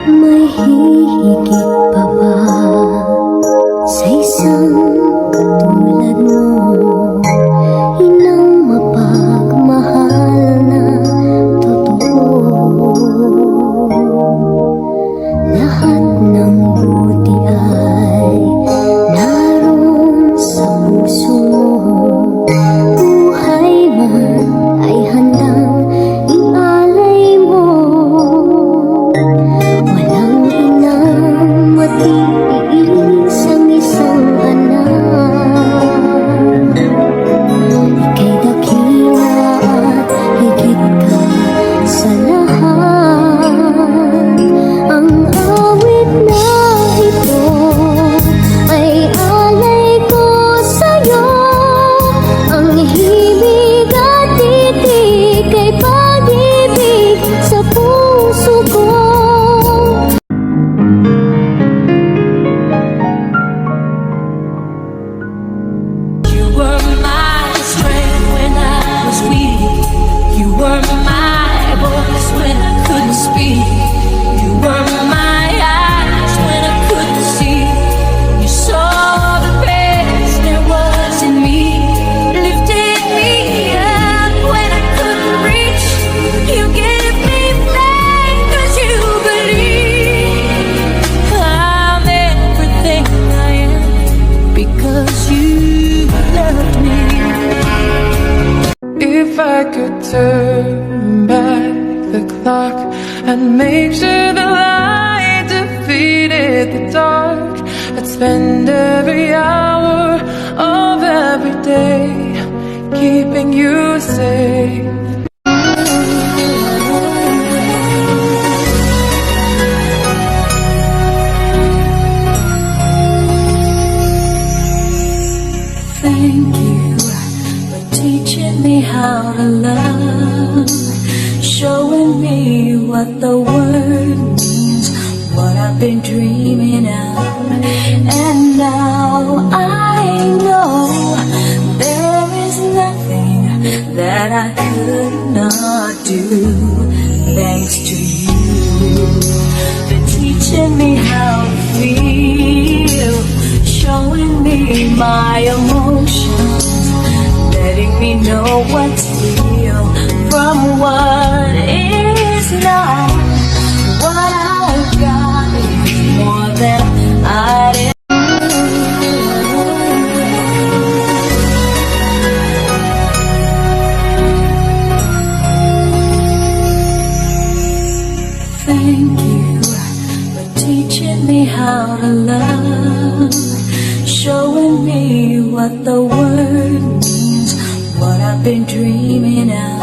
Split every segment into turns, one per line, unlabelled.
May hihigit pa ba sa isang katulad mo? Inang mapagmahal na totoo. Lahat ng buti ay naroon sa puso mo. Buhay man ay handang ialay mo. Walang inang matiis ang isang anak. Ika'y dakila at higit ka sa lahat. Ang awit na ito ay alay ko sa'yo. Ang himig at titik ay pag-ibig sa puso ko.
You were my strength when I was weak. You were my voice when I couldn't speak. You were my eyes when I couldn't see. You saw the best there was in me, lifted me up when I couldn't reach. You gave me faith 'cause you believe I'm everything I am because you loved me.
If I could turn back the clock and make sure the light defeated the dark, I'd spend every hour of every day keeping you safe.
Thank you for teaching me how to love, showing me what the word means, what I've been dreaming of. And now I know there is nothing that I could not do, thanks to you for teaching me how to feel, showing me my emotions, letting me know what's real from what is not. What I've got is more than I'd ever. Thank you for teaching me how to love, showing me what the word means, what I've been dreaming of.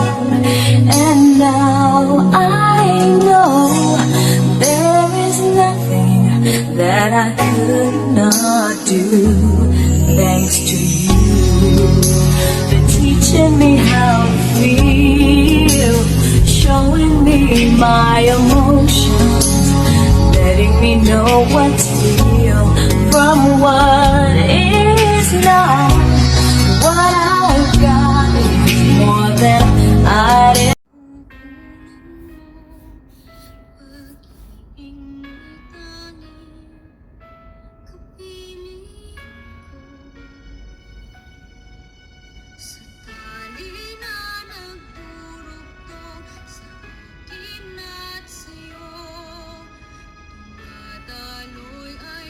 And now I know there is nothing that I could not do, thanks to you for teaching me how to feel, showing me my emotions, letting me know what's real from what is not. What I've got is more than I'd ever.
Ay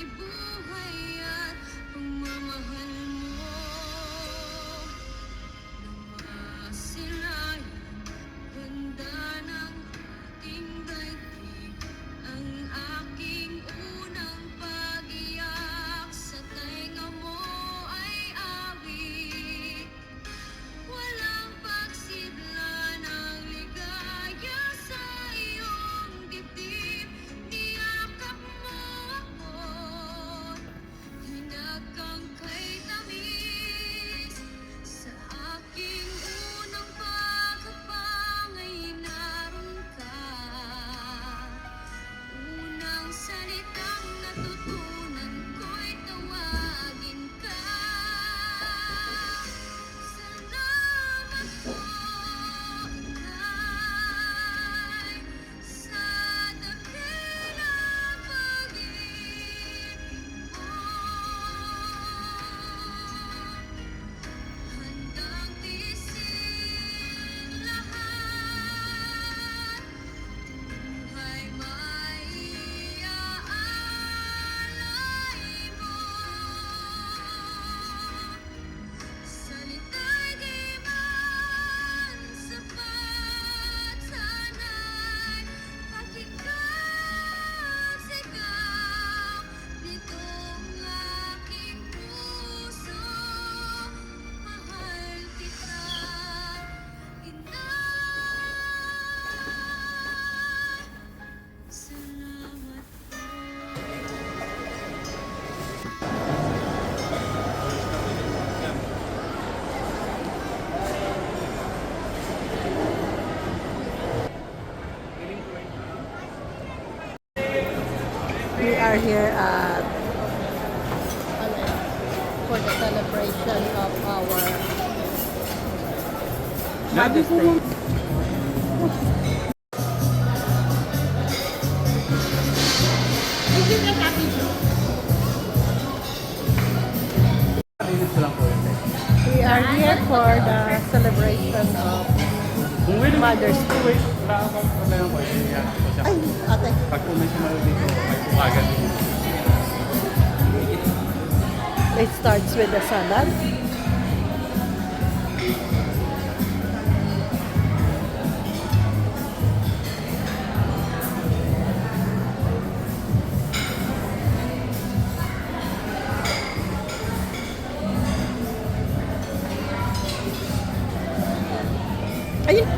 We are here at for the celebration of our Mother's Day. We are here for the celebration of Mother's Day. Ay, ate.
Pag may sumunod dito, may pukagan dito.
It starts with the salad. Ayun.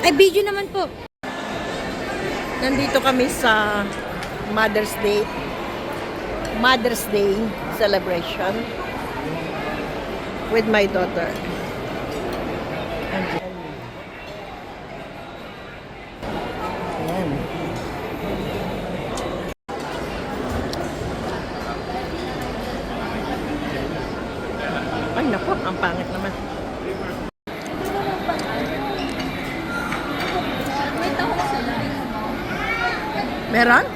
Ay, video naman po.
Nandito kami sa Mother's Day. Mother's Day celebration with my daughter. Ayan. Ay, naku, ang pangit naman. Meron?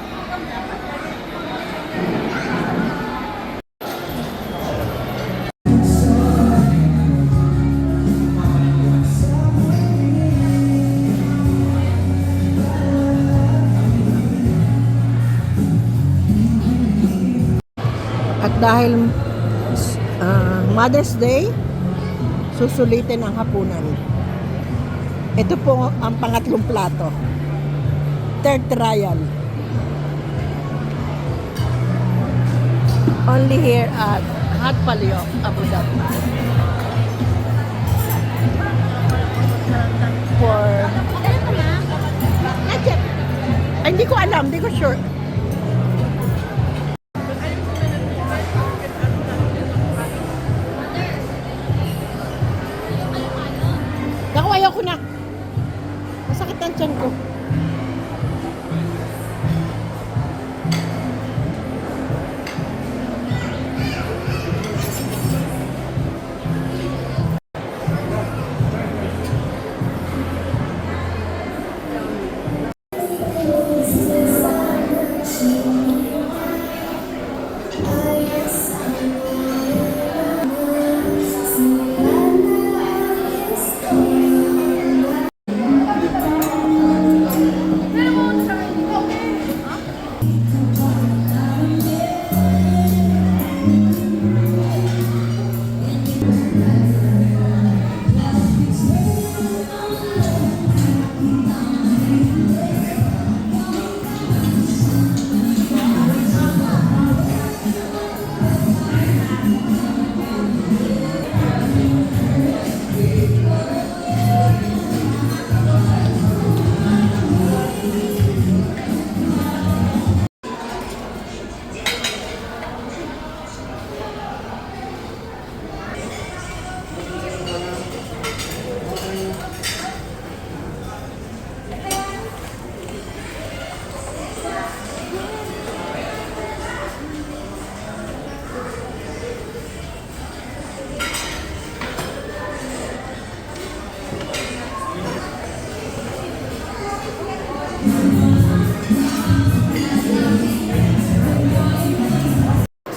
At dahil Mother's Day, susulitin ang hapunan. Ito po ang pangatlong plato. Third trial. Only here at Hot Palio, Abu Dhabi. For... Ay, hindi ko alam, hindi ko sure. Naku, ayaw ko na. Masakit ang tiyan ko.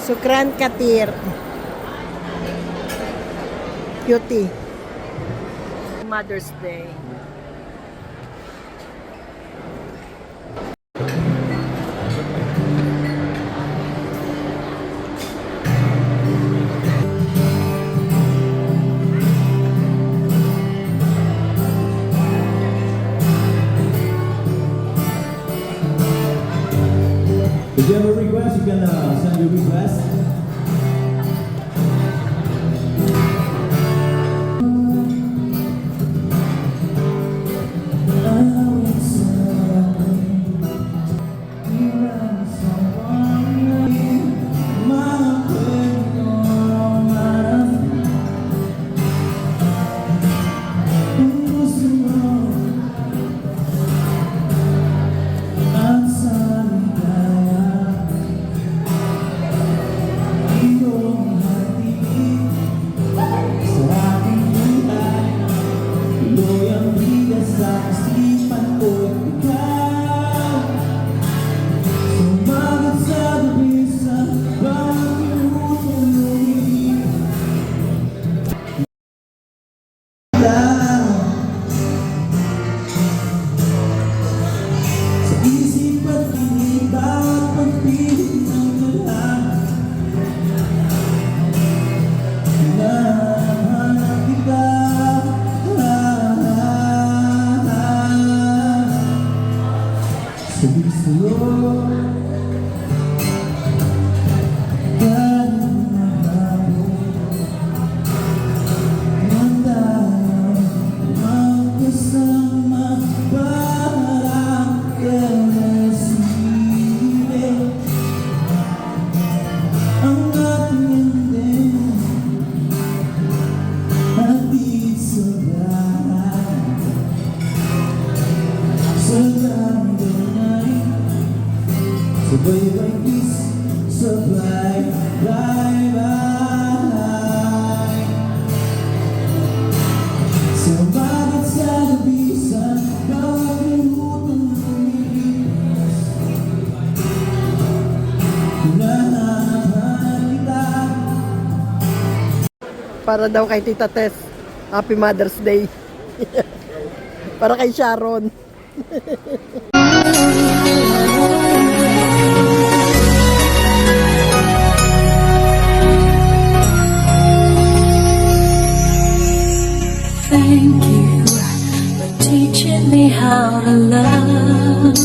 Sukran Katir. Cutie. Mother's Day.
If you have a request, you can send your request.
Para daw kay Tita Tess. Happy Mother's Day. Para kay Sharon.
Thank you for teaching me how to love,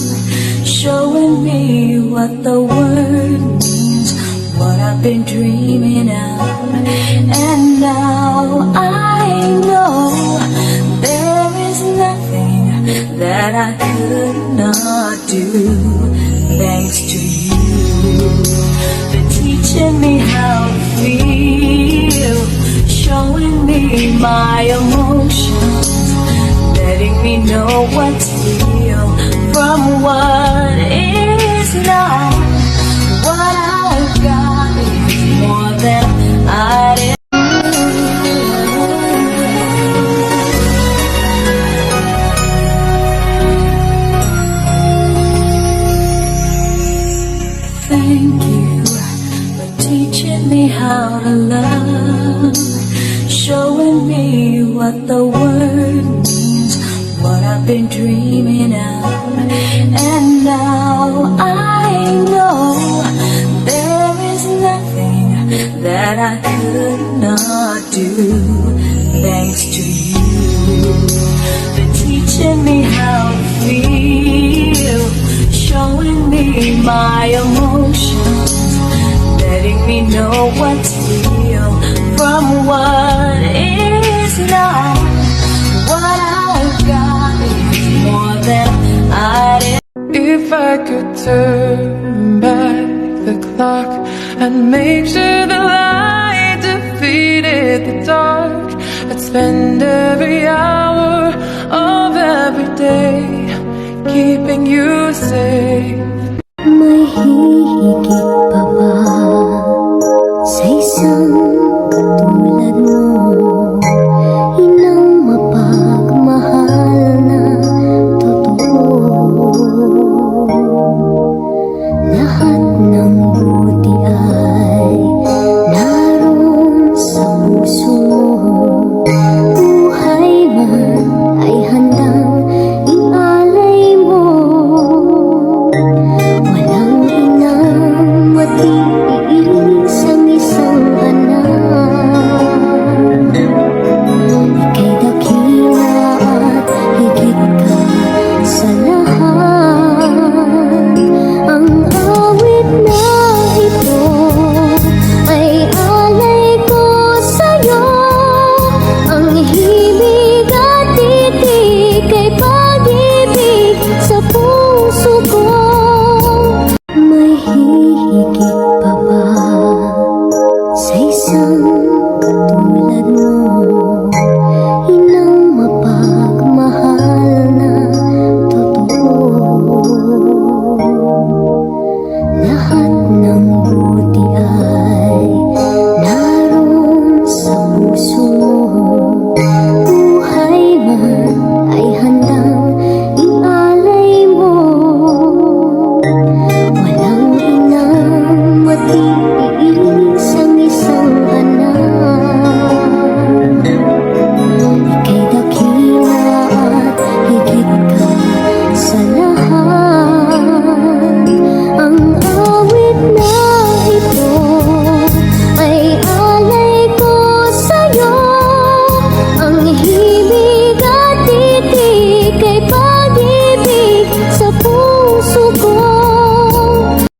showing me what the word means, what I've been dreaming of. And now I know there is nothing that I could not do, thanks to you for teaching me how to feel, showing me my emotions, letting me know what's real from what is not. What I've got is more than I'd Thank you for teaching me how to love, showing me what the word means, what I've been dreaming of. And now I know there is nothing that I could not do, thanks to you for teaching me how to feel, showing me my emotions, letting me know what's real from what is not. What I've got is more than I'd.
If I could turn back the clock and make sure the light defeated the dark, I'd spend every hour of every day keeping you safe.
May hihigit pa ba sa isang katulad mo? Inang mapagmahal na totoo. Lahat ng buti ay naroon sa puso mo. Buhay man ay handang ialay mo. Walang inang matiis ang isang anak. Ika'y dakila at higit ka sa lahat. Ang awit mabuti ay naroon sa puso mo. Buhay man ay handang ialay mo. Walang inang matiis ang isang anak. Ika'y dakila at higit ka sa lahat. Ang awit na ito ay alay ko sa'yo. Ang hirap